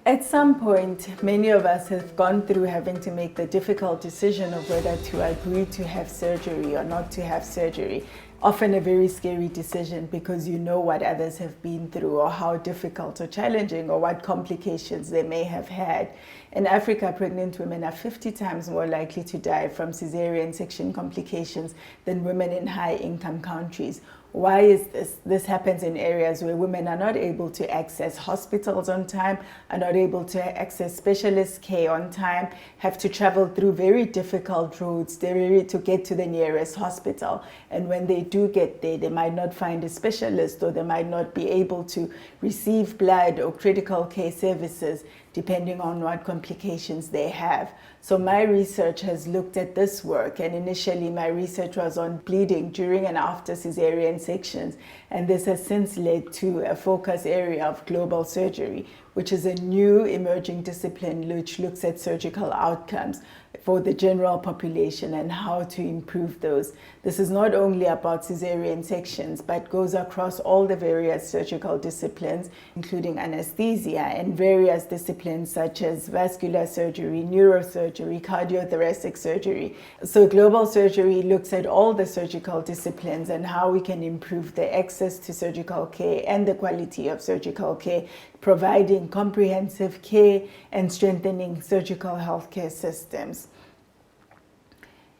At some point, many of us have gone through having to make the difficult decision of whether to agree to have surgery or not to have surgery. Often a very scary decision because you know what others have been through or how difficult or challenging or what complications they may have had. In Africa, pregnant women are 50 times more likely to die from cesarean section complications than women in high-income countries. Why is this? This happens in areas where women are not able to access hospitals on time, are not able to access specialist care on time, have to travel through very difficult roads to get to the nearest hospital. And when they do get there, they might not find a specialist, or they might not be able to receive blood or critical care services, depending on what complications they have. So my research has looked at this work, and initially my research was on bleeding during and after cesarean sections, and this has since led to a focus area of global surgery, which is a new emerging discipline which looks at surgical outcomes for the general population and how to improve those. This is not only about cesarean sections, but goes across all the various surgical disciplines, including anesthesia and various disciplines such as vascular surgery, neurosurgery, cardiothoracic surgery. So global surgery looks at all the surgical disciplines and how we can improve the access to surgical care and the quality of surgical care, providing comprehensive care and strengthening surgical healthcare systems.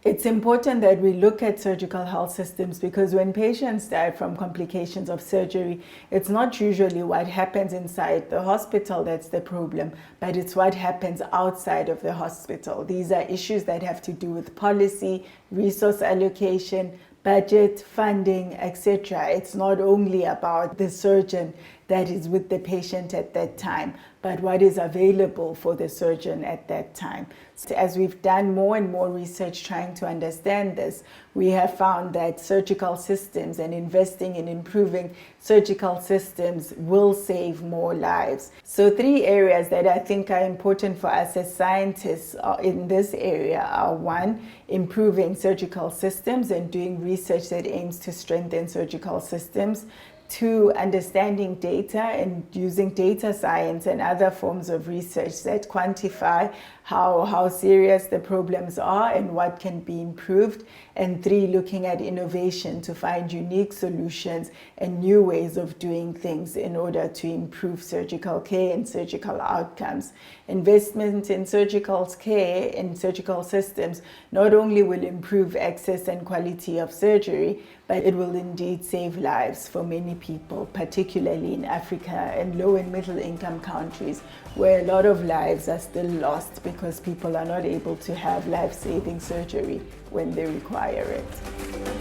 It's important that we look at surgical health systems because when patients die from complications of surgery, it's not usually what happens inside the hospital that's the problem, but it's what happens outside of the hospital. These are issues that have to do with policy, resource allocation, budget, funding, etc. It's not only about the surgeon that is with the patient at that time, but what is available for the surgeon at that time. So as we've done more and more research trying to understand this, we have found that surgical systems and investing in improving surgical systems will save more lives. So 3 areas that I think are important for us as scientists in this area are: 1, improving surgical systems and doing research that aims to strengthen surgical systems; 2, understanding data and using data science and other forms of research that quantify how serious the problems are and what can be improved; and 3, looking at innovation to find unique solutions and new ways of doing things in order to improve surgical care and surgical outcomes. Investment in surgical care and surgical systems not only will improve access and quality of surgery, but it will indeed save lives for many people, particularly in Africa and low and middle income countries, where a lot of lives are still lost because people are not able to have life-saving surgery when they require it.